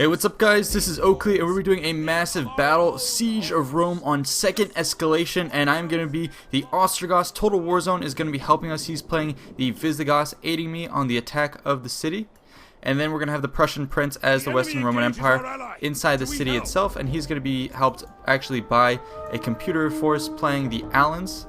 Hey, what's up guys, this is Oakley and we're doing a massive battle, Siege of Rome on 2nd Escalation, and I'm going to be the Ostrogoths. Total Warzone is going to be helping us. He's playing the Visigoths, aiding me on the attack of the city. And then we're going to have the Prussian Prince as the Western Roman Empire inside the city itself, and he's going to be helped actually by a computer force playing the Alans.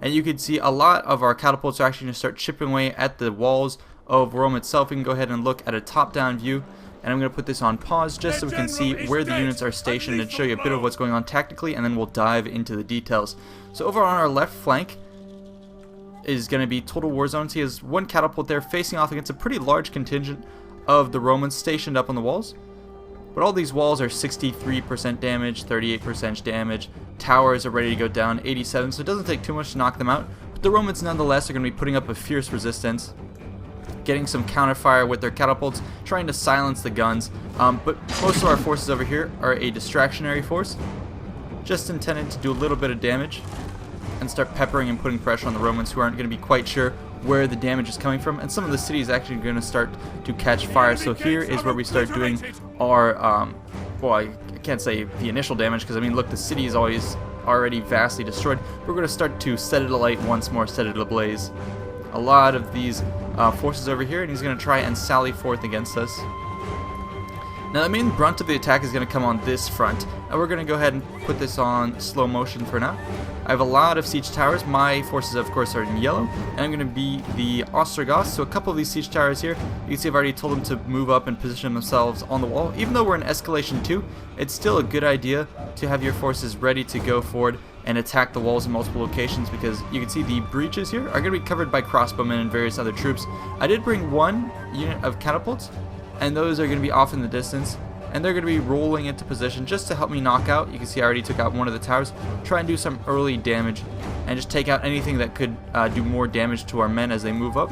And you can see a lot of our catapults are actually going to start chipping away at the walls of Rome itself. We can go ahead and look at a top-down view. And I'm going to put this on pause just so we can see where the units are stationed and show you a bit of what's going on tactically, and then we'll dive into the details. So over on our left flank is going to be Total Warzone. He has one catapult there facing off against a pretty large contingent of the Romans stationed up on the walls. But all these walls are 63% damage, 38% damage. Towers are ready to go down, 87, so it doesn't take too much to knock them out. But the Romans nonetheless are going to be putting up a fierce resistance, getting some counterfire with their catapults, trying to silence the guns. But most of our forces over here are a distractionary force, just intended to do a little bit of damage and start peppering and putting pressure on the Romans, who aren't going to be quite sure where the damage is coming from. And some of the cities actually going to start to catch fire. So here is where we start doing our, well, I can't say the initial damage, because I mean, look, the city is always already vastly destroyed. We're going to start to set it alight once more, set it ablaze. A lot of these forces over here, and he's going to try and sally forth against us. Now the main brunt of the attack is going to come on this front, and we're going to go ahead and put this on slow motion for now. I have a lot of siege towers. My forces, of course, are in yellow, and I'm going to be the Ostrogoths. So a couple of these siege towers here, you can see I've already told them to move up and position themselves on the wall. Even though we're in Escalation 2, it's still a good idea to have your forces ready to go forward and attack the walls in multiple locations, because you can see the breaches here are going to be covered by crossbowmen and various other troops. I did bring one unit of catapults, and those are going to be off in the distance, and they're going to be rolling into position just to help me knock out. You can see I already took out one of the towers. Try and do some early damage and just take out anything that could do more damage to our men as they move up.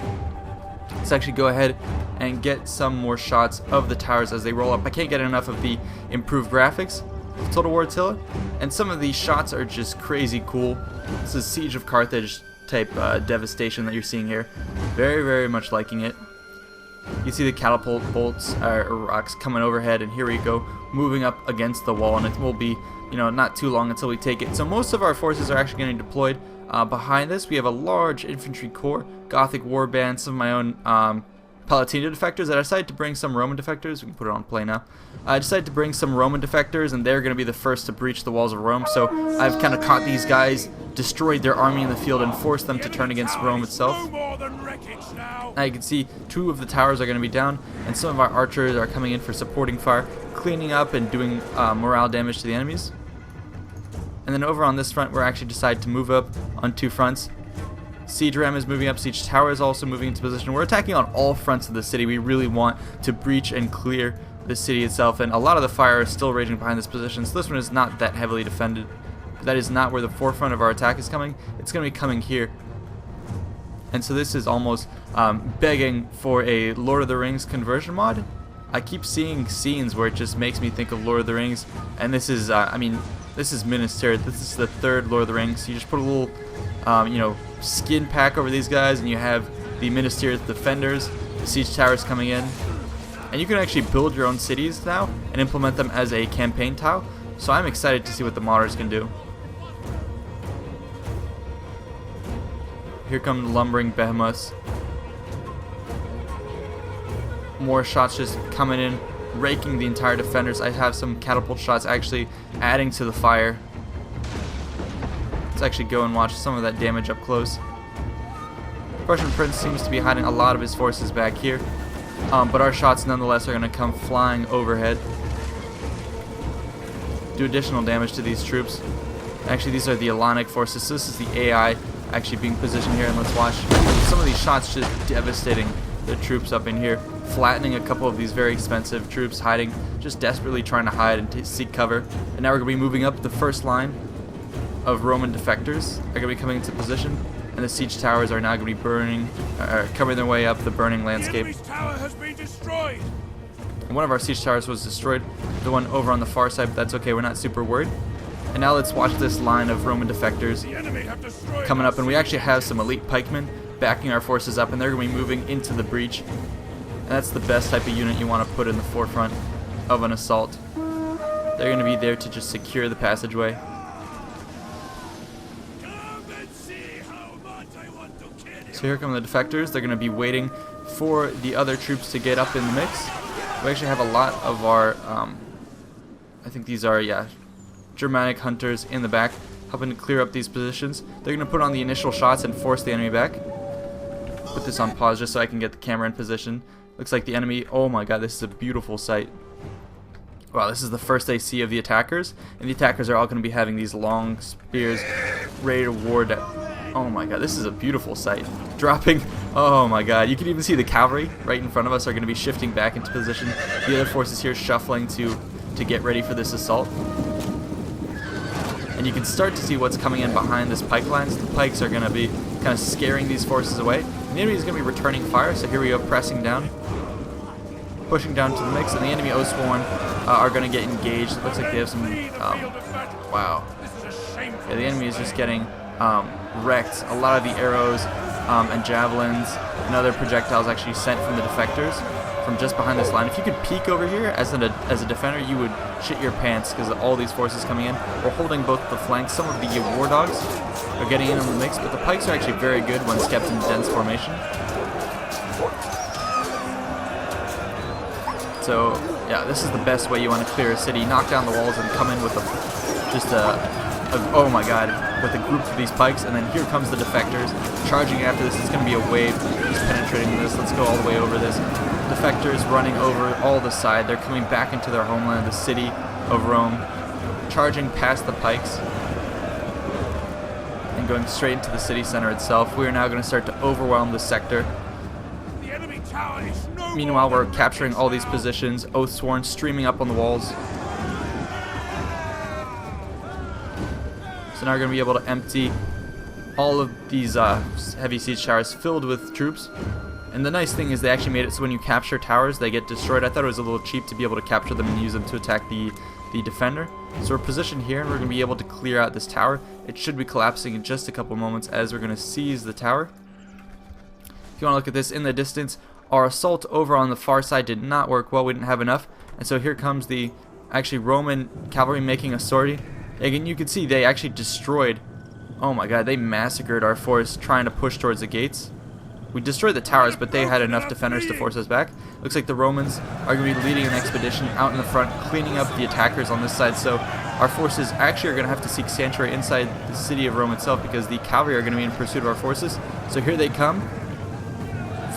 Let's actually go ahead and get some more shots of the towers as they roll up. I can't get enough of the improved graphics of Total War Attila, and some of these shots are just crazy cool. This is Siege of Carthage type devastation that you're seeing here. Very, very much liking it. You see the catapult bolts or rocks coming overhead, and here we go, moving up against the wall, and it will be, you know, not too long until we take it. So most of our forces are actually getting deployed. Behind this, we have a large infantry corps, Gothic warband, some of my own Palatino defectors. I decided to bring some Roman defectors. We can put it on play now. I decided to bring some Roman defectors, and they're going to be the first to breach the walls of Rome. So I've kind of caught these guys, destroyed their army in the field, and forced them to turn against Rome itself. Now you can see two of the towers are going to be down, and some of our archers are coming in for supporting fire, cleaning up and doing morale damage to the enemies. And then over on this front, we're actually decided to move up on two fronts. Siege Ram is moving up, Siege Tower is also moving into position. We're attacking on all fronts of the city. We really want to breach and clear the city itself, and a lot of the fire is still raging behind this position, so this one is not that heavily defended. But that is not where the forefront of our attack is coming. It's going to be coming here. And so this is almost begging for a Lord of the Rings conversion mod. I keep seeing scenes where it just makes me think of Lord of the Rings, and this is, I mean, this is Minas Tirith. This is the third Lord of the Rings. You just put a little, you know, skin pack over these guys, and you have the Minas Tirith defenders, the siege towers coming in, and you can actually build your own cities now and implement them as a campaign tile. So I'm excited to see what the modders can do. Here come the lumbering behemoths. More shots just coming in, raking the entire defenders. I have some catapult shots actually adding to the fire. Let's actually go and watch some of that damage up close. Prussian Prince seems to be hiding a lot of his forces back here, but our shots nonetheless are going to come flying overhead, do additional damage to these troops. Actually, these are the Alanic forces, so this is the AI actually being positioned here, and let's watch some of these shots just devastating the troops up in here, flattening a couple of these very expensive troops hiding, just desperately trying to hide and seek cover. And now we're going to be moving up. The first line of Roman defectors are going to be coming into position, and the siege towers are now going to be burning, covering their way up the burning landscape. The tower has been destroyed. And one of our siege towers was destroyed, the one over on the far side, but that's okay, we're not super worried. And now let's watch this line of Roman defectors coming up, and we actually have some elite pikemen backing our forces up, and they're going to be moving into the breach. And that's the best type of unit you want to put in the forefront. of an assault. They're going to be there to just secure the passageway. So here come the defectors. They're going to be waiting for the other troops to get up in the mix. We actually have a lot of our, I think these are, yeah, Germanic hunters in the back, helping to clear up these positions. They're going to put on the initial shots and force the enemy back. Put this on pause just so I can get the camera in position. Looks like the enemy, oh my god, this is a beautiful sight. Wow, this is the first they see of the attackers, and the attackers are all going to be having these long spears ready to ward. Oh my god, this is a beautiful sight. Dropping, oh my god, you can even see the cavalry right in front of us are going to be shifting back into position. The other forces here shuffling to get ready for this assault. And you can start to see what's coming in behind this pike lines. The pikes are going to be kind of scaring these forces away. And the enemy is going to be returning fire, so here we go, pressing down. Pushing down to the mix, and the enemy Oathsworn are going to get engaged. It looks like they have some, wow. Yeah, the enemy is just getting wrecked. A lot of the arrows and javelins and other projectiles actually sent from the defectors from just behind this line. If you could peek over here as a defender, you would shit your pants because of all these forces coming in. We're holding both the flanks. Some of the war dogs are getting in on the mix, but the pikes are actually very good when kept in dense formation. So yeah, this is the best way you want to clear a city. Knock down the walls and come in with oh my god, with a group of these pikes, and then here comes the defectors charging after this. It's going to be a wave just penetrating this. Let's go all the way over this. Defectors running over all the side. They're coming back into their homeland, the city of Rome, charging past the pikes and going straight into the city center itself. We are now going to start to overwhelm this sector. Meanwhile, we're capturing all these positions. Oathsworn streaming up on the walls. So now we're going to be able to empty all of these heavy siege towers filled with troops. And the nice thing is they actually made it so when you capture towers, they get destroyed. I thought it was a little cheap to be able to capture them and use them to attack the defender. So we're positioned here, and we're going to be able to clear out this tower. It should be collapsing in just a couple moments as we're going to seize the tower. If you want to look at this in the distance, our assault over on the far side did not work well. We didn't have enough. And so here comes the actually Roman cavalry making a sortie. Again, you can see they actually destroyed, oh my god, they massacred our force trying to push towards the gates. We destroyed the towers, but they had enough defenders to force us back. Looks like the Romans are going to be leading an expedition out in the front, cleaning up the attackers on this side. So our forces actually are going to have to seek sanctuary inside the city of Rome itself because the cavalry are going to be in pursuit of our forces. So here they come,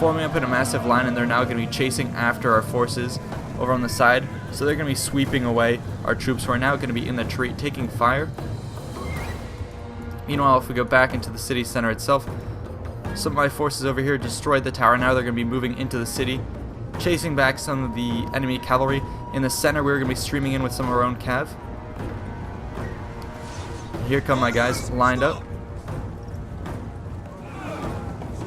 forming up in a massive line, and they're now going to be chasing after our forces over on the side. So they're going to be sweeping away our troops who are now going to be in the tree taking fire. Meanwhile, if we go back into the city center itself, some of my forces over here destroyed the tower. Now they're going to be moving into the city, chasing back some of the enemy cavalry. In the center, we're going to be streaming in with some of our own cav. Here come my guys lined up.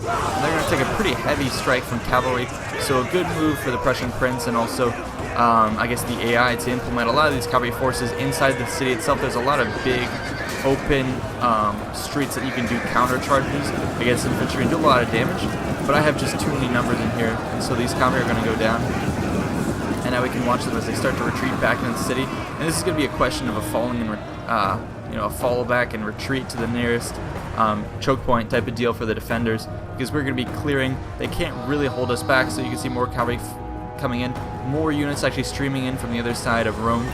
And they're going to take a pretty heavy strike from cavalry, so a good move for the Prussian prince, and also I guess the AI to implement a lot of these cavalry forces inside the city itself. There's a lot of big open streets that you can do counter charges against infantry and do a lot of damage, but I have just too many numbers in here, and so these cavalry are going to go down. And now we can watch them as they start to retreat back into the city. And this is going to be a question of a falling and a follow back and retreat to the nearest choke point type of deal for the defenders, because we're going to be clearing. They can't really hold us back, so you can see more cavalry coming in, more units actually streaming in from the other side of Rome.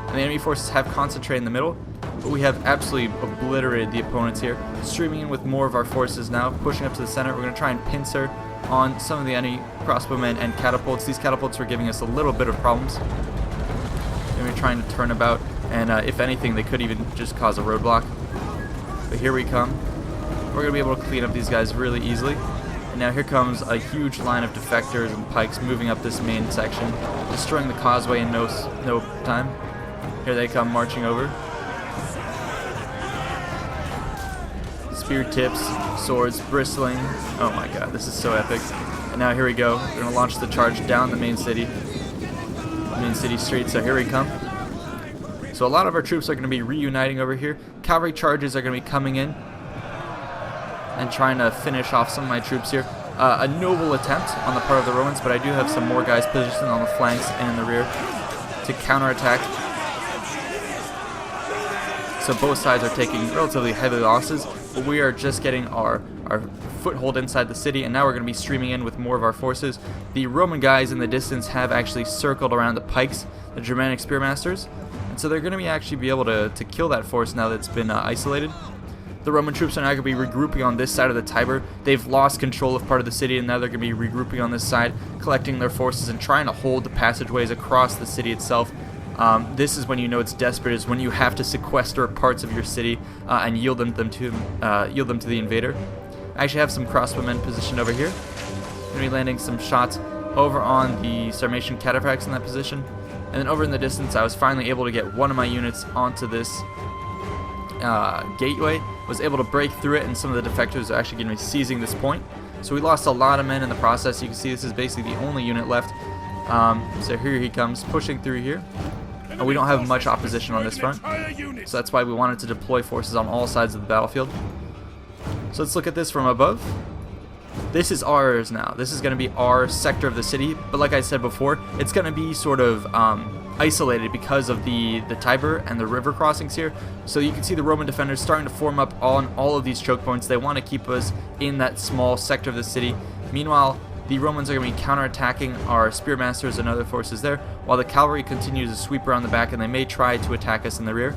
And the enemy forces have concentrated in the middle, but we have absolutely obliterated the opponents here, streaming in with more of our forces now, pushing up to the center. We're going to try and pincer on some of the enemy crossbowmen and catapults. These catapults were giving us a little bit of problems. And we're trying to turn about, and if anything, they could even just cause a roadblock. But here we come. We're going to be able to clean up these guys really easily. And now here comes a huge line of defectors and pikes moving up this main section, destroying the causeway in no time. Here they come marching over. Spear tips, swords bristling. Oh my god, this is so epic. And now here we go. We're going to launch the charge down the main city street. So here we come. So a lot of our troops are going to be reuniting over here. Cavalry charges are going to be coming in and trying to finish off some of my troops here. a noble attempt on the part of the Romans, but I do have some more guys positioned on the flanks and in the rear to counterattack. So both sides are taking relatively heavy losses, but we are just getting our foothold inside the city, and now we're going to be streaming in with more of our forces. The Roman guys in the distance have actually circled around the pikes, the Germanic spearmasters, and so they're going to be able to kill that force now that it's been isolated. The Roman troops are now going to be regrouping on this side of the Tiber. They've lost control of part of the city, and now they're going to be regrouping on this side, collecting their forces and trying to hold the passageways across the city itself. This is when you know it's desperate, is when you have to sequester parts of your city and yield them to the invader. I actually have some crossbowmen positioned over here. Going to be landing some shots over on the Sarmatian cataphracts in that position. And then over in the distance, I was finally able to get one of my units onto this gateway. Was able to break through it, and some of the defectors are actually going to be seizing this point. So we lost a lot of men in the process. You can see this is basically the only unit left. So here he comes, pushing through here. And we don't have much opposition on this front, so that's why we wanted to deploy forces on all sides of the battlefield. So let's look at this from above. This is ours now. This is going to be our sector of the city, but like I said before, it's going to be sort of isolated because of the Tiber and the river crossings here. So you can see the Roman defenders starting to form up on all of these choke points. They want to keep us in that small sector of the city. Meanwhile, the Romans are going to be counterattacking our spearmasters and other forces there, while the cavalry continues to sweep around the back, and they may try to attack us in the rear.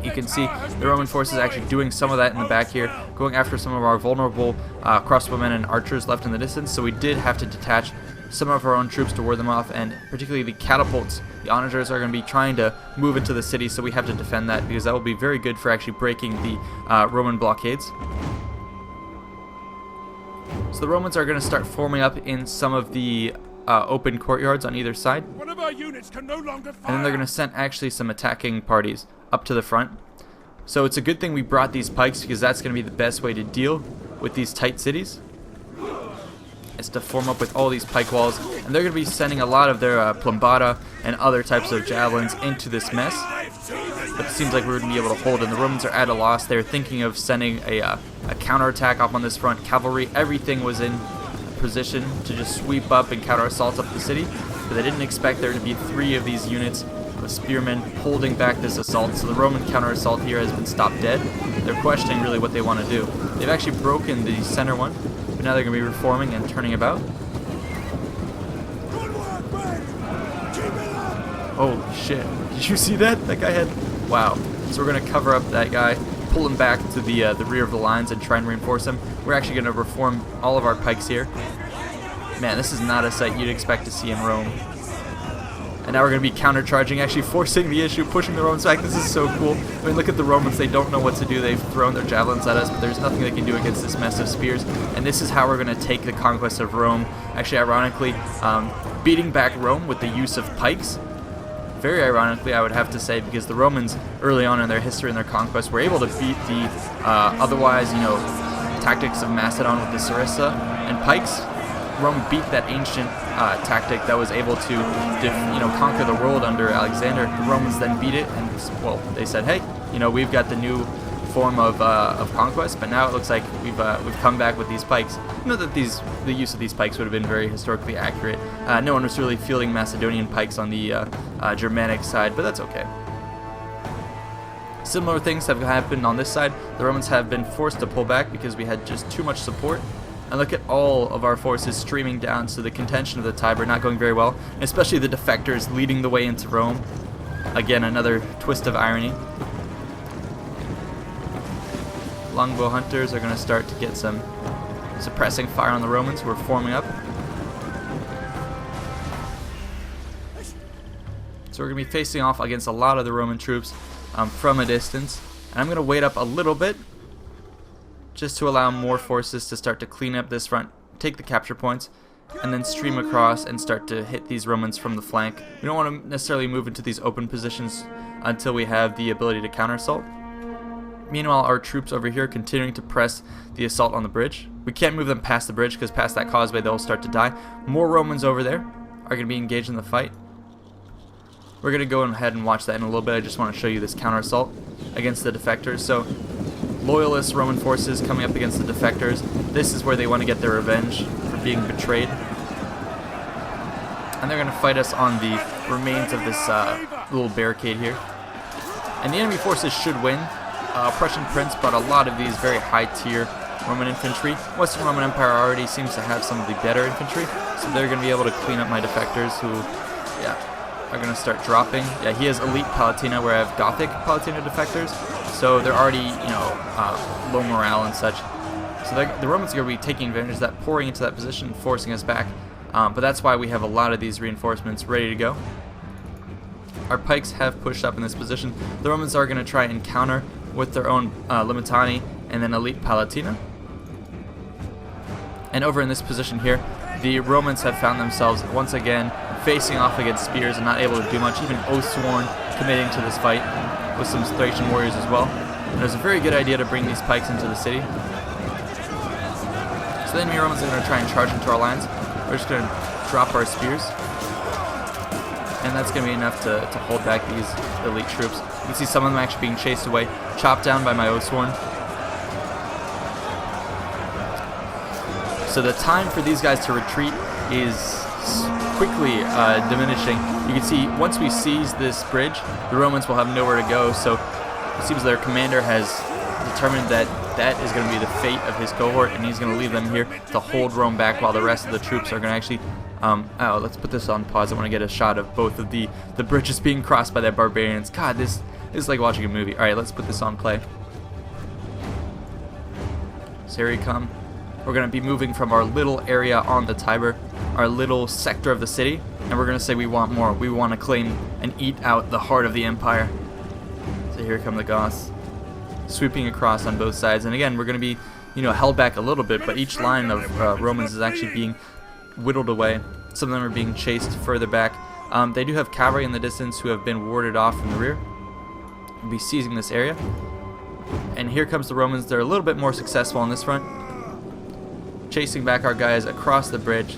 You can see the Roman forces actually doing some of that in the back here, going after some of our vulnerable crossbowmen and archers left in the distance, so we did have to detach some of our own troops to ward them off, and particularly the catapults. The onagers are going to be trying to move into the city, so we have to defend that, because that will be very good for actually breaking the Roman blockades. So the Romans are going to start forming up in some of the open courtyards on either side. One of our units can no longer fire. And then they're going to send actually some attacking parties up to the front. So it's a good thing we brought these pikes, because that's going to be the best way to deal with these tight cities, is to form up with all these pike walls. And they're going to be sending a lot of their plumbata and other types of javelins into this mess. But it seems like we're going to be able to hold, and the Romans are at a loss. They're thinking of sending a counterattack up on this front. Cavalry, everything was in position to just sweep up and counter-assault up the city, but they didn't expect there to be 3 of these units with spearmen holding back this assault. So the Roman counter-assault here has been stopped dead. They're questioning really what they want to do. They've actually broken the center one, but now they're going to be reforming and turning about. Oh shit, did you see that? That guy had... Wow. So we're going to cover up that guy, pull him back to the rear of the lines and try and reinforce him. We're actually going to reform all of our pikes here. Man, this is not a sight you'd expect to see in Rome. And now we're going to be countercharging, actually forcing the issue, pushing the Romans back. This is so cool. I mean, look at the Romans. They don't know what to do. They've thrown their javelins at us, but there's nothing they can do against this mess of spears. And this is how we're going to take the conquest of Rome. Actually, ironically, beating back Rome with the use of pikes. Very ironically, I would have to say, because the Romans, early on in their history and their conquest, were able to beat the otherwise, tactics of Macedon with the sarissa and pikes. Rome beat that ancient tactic that was able to, conquer the world under Alexander. The Romans then beat it, and well, they said, hey, we've got the new form of conquest, but now it looks like we've come back with these pikes. That the use of these pikes would have been very historically accurate. No one was really fielding Macedonian pikes on the Germanic side, but that's okay. Similar things have happened on this side. The Romans have been forced to pull back because we had just too much support. And look at all of our forces streaming down, so the contention of the Tiber not going very well, and especially the defectors leading the way into Rome. Again, another twist of irony. Longbow hunters are going to start to get some suppressing fire on the Romans who are forming up. So we're going to be facing off against a lot of the Roman troops from a distance. And I'm going to wait up a little bit just to allow more forces to start to clean up this front, take the capture points, and then stream across and start to hit these Romans from the flank. We don't want to necessarily move into these open positions until we have the ability to counter-assault. Meanwhile, our troops over here continuing to press the assault on the bridge. We can't move them past the bridge because past that causeway they'll start to die. More Romans over there are going to be engaged in the fight. We're going to go ahead and watch that in a little bit. I just want to show you this counter-assault against the defectors. So loyalist Roman forces coming up against the defectors. This is where they want to get their revenge for being betrayed. And they're going to fight us on the remains of this little barricade here. And the enemy forces should win. Prussian Prince brought a lot of these very high-tier Roman infantry. Western Roman Empire already seems to have some of the better infantry, so they're going to be able to clean up my defectors who, are going to start dropping. Yeah, he has elite Palatina where I have Gothic Palatina defectors, so they're already, low morale and such. So the Romans are going to be taking advantage of that, pouring into that position, forcing us back. But that's why we have a lot of these reinforcements ready to go. Our pikes have pushed up in this position. The Romans are going to try and counter with their own Limitani and then elite Palatina. And over in this position here, the Romans have found themselves once again facing off against spears and not able to do much. Even Oathsworn committing to this fight with some Thracian warriors as well. And it was a very good idea to bring these pikes into the city. So the enemy Romans are going to try and charge into our lines. We're just going to drop our spears. And that's going to be enough to hold back these elite troops. You can see some of them actually being chased away, chopped down by my Oathsworn. So the time for these guys to retreat is quickly diminishing. You can see once we seize this bridge, the Romans will have nowhere to go. So it seems their commander has determined that that is going to be the fate of his cohort, and he's going to leave them here to hold Rome back while the rest of the troops are going to actually... let's put this on pause. I want to get a shot of both of the bridges being crossed by the barbarians. God, this is like watching a movie. Alright, let's put this on play. So here we come. We're going to be moving from our little area on the Tiber, our little sector of the city, and we're going to say we want more. We want to claim and eat out the heart of the empire. So here come the Goths, sweeping across on both sides. And again, we're going to be, held back a little bit, but each line of Romans is actually being whittled away. Some of them are being chased further back. They do have cavalry in the distance who have been warded off from the rear. We'll be seizing this area. And here comes the Romans. They're a little bit more successful on this front, chasing back our guys across the bridge.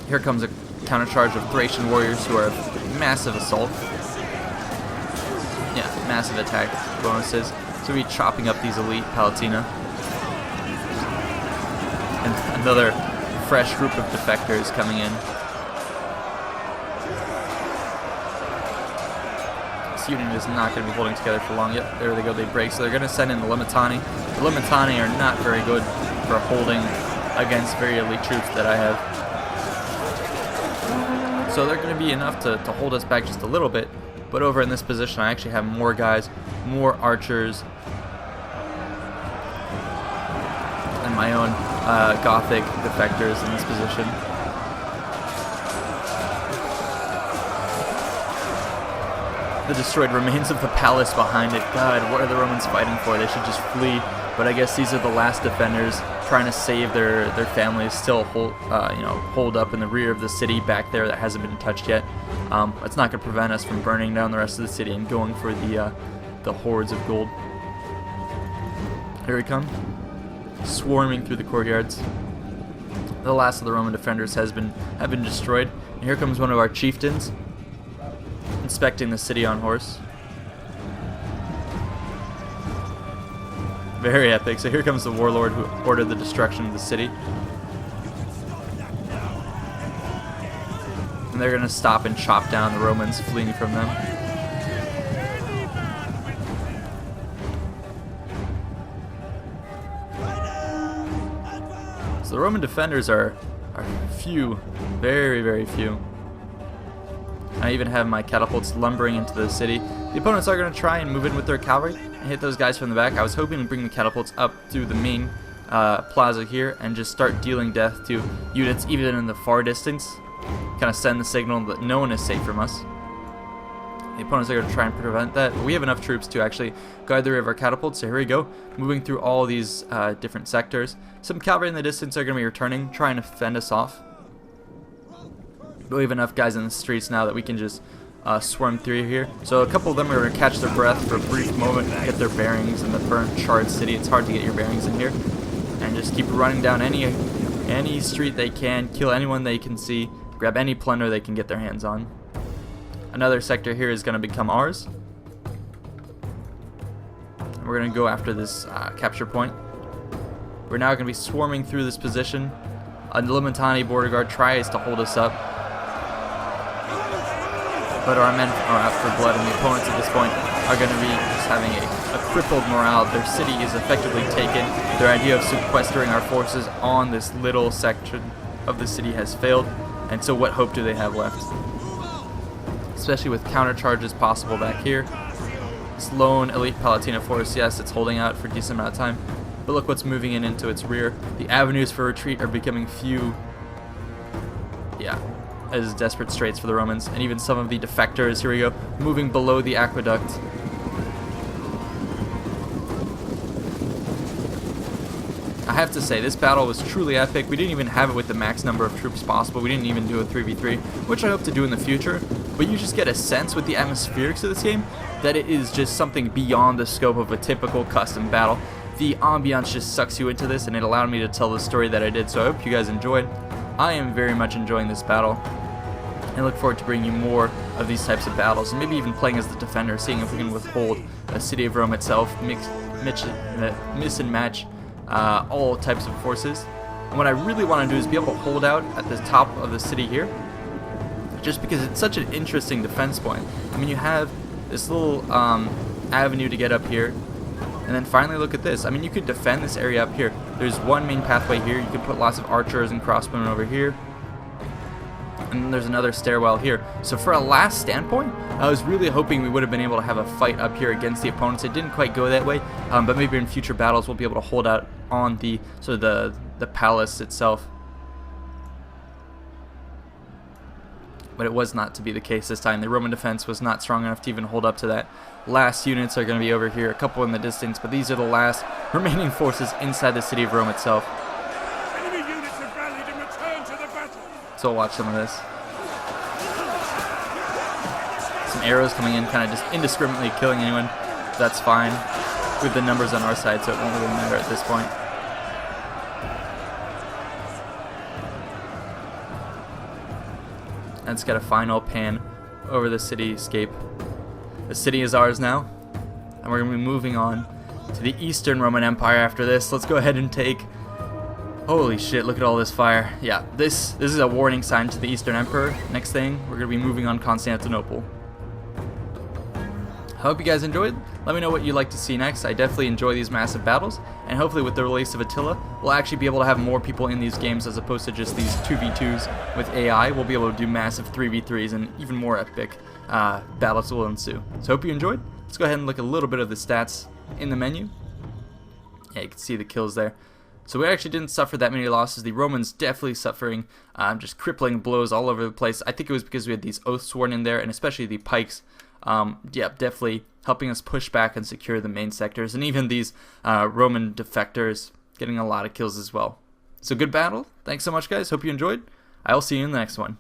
Here comes a countercharge of Thracian warriors who are a massive assault. Yeah, massive attack bonuses. So we'll be chopping up these elite Palatina. And another fresh group of defectors coming in. This unit is not going to be holding together for long yet. There they go, they break. So they're going to send in the Limitani. The Limitani are not very good for holding against very elite troops that I have. So they're going to be enough to hold us back just a little bit. But over in this position, I actually have more guys, more archers, and my own Gothic defectors in this position. The destroyed remains of the palace behind it. God, what are the Romans fighting for? They should just flee. But I guess these are the last defenders trying to save their families, still hold up in the rear of the city back there that hasn't been touched yet. It's not going to prevent us from burning down the rest of the city and going for the hordes of gold. Here we come, swarming through the courtyards. The last of the Roman defenders have been destroyed. And here comes one of our chieftains, inspecting the city on horse. Very epic. So here comes the warlord who ordered the destruction of the city. And they're going to stop and chop down the Romans fleeing from them. So the Roman defenders are few, very, very few. I even have my catapults lumbering into the city. The opponents are going to try and move in with their cavalry and hit those guys from the back. I was hoping to bring the catapults up through the main plaza here and just start dealing death to units even in the far distance. Kind of send the signal that no one is safe from us. The opponents are going to try and prevent that, but we have enough troops to actually guard the rear of our catapults. So here we go, moving through all these different sectors. Some cavalry in the distance are going to be returning, trying to fend us off. But we have enough guys in the streets now that we can just swarm through here. So a couple of them are going to catch their breath for a brief moment, get their bearings in the burnt, charred city. It's hard to get your bearings in here. And just keep running down any street they can, kill anyone they can see, grab any plunder they can get their hands on. Another sector here is going to become ours. We're We're going to go after this capture point. We're now going to be swarming through this position. A Limitani border guard tries to hold us up, but our men are out for blood, and the opponents at this point are going to be just having a crippled morale. Their city is effectively taken. Their idea of sequestering our forces on this little section of the city has failed, and so what hope do they have left? Especially with counter charges possible back here. This lone elite Palatina force, yes, it's holding out for a decent amount of time, but look what's moving in into its rear. The avenues for retreat are becoming few. Yeah, as desperate straits for the Romans, and even some of the defectors, here we go, moving below the aqueduct. I have to say, this battle was truly epic. We didn't even have it with the max number of troops possible. We didn't even do a 3v3, which I hope to do in the future. But you just get a sense with the atmospherics of this game that it is just something beyond the scope of a typical custom battle. The ambiance just sucks you into this, and it allowed me to tell the story that I did, so I hope you guys enjoyed. I am very much enjoying this battle, and look forward to bringing you more of these types of battles, and maybe even playing as the defender, seeing if we can withhold a city of Rome itself, miss and match all types of forces. And what I really want to do is be able to hold out at the top of the city here, just because it's such an interesting defense point. I mean, you have this little avenue to get up here, and then finally look at this. I mean, you could defend this area up here. There's one main pathway here. You could put lots of archers and crossbowmen over here, and then there's another stairwell here. So for a last standpoint, I was really hoping we would have been able to have a fight up here against the opponents. It didn't quite go that way, but maybe in future battles we'll be able to hold out on the the palace itself. But it was not to be the case this time. The Roman defense was not strong enough to even hold up to that. Last units are going to be over here, a couple in the distance, but these are the last remaining forces inside the city of Rome itself. Enemy units have rallied and returned to the battle. So we'll watch some of this. Some arrows coming in, kind of just indiscriminately killing anyone. That's fine. We have the numbers on our side, so it won't really matter at this point. Let's get a final pan over the cityscape. The city is ours now, and we're going to be moving on to the Eastern Roman Empire after this. Let's go ahead and take... Holy shit, look at all this fire. Yeah, this is a warning sign to the Eastern Emperor. Next thing, we're going to be moving on Constantinople. I hope you guys enjoyed. Let me know what you'd like to see next. I definitely enjoy these massive battles, and hopefully with the release of Attila, we'll actually be able to have more people in these games as opposed to just these 2v2s with AI. We'll be able to do massive 3v3s, and even more epic battles will ensue. So hope you enjoyed. Let's go ahead and look a little bit of the stats in the menu. Yeah, you can see the kills there. So we actually didn't suffer that many losses. The Romans definitely suffering just crippling blows all over the place. I think it was because we had these oaths sworn in there, and especially the pikes. Yeah, definitely helping us push back and secure the main sectors, and even these Roman defectors getting a lot of kills as well. So good battle. Thanks so much, guys. Hope you enjoyed. I'll see you in the next one.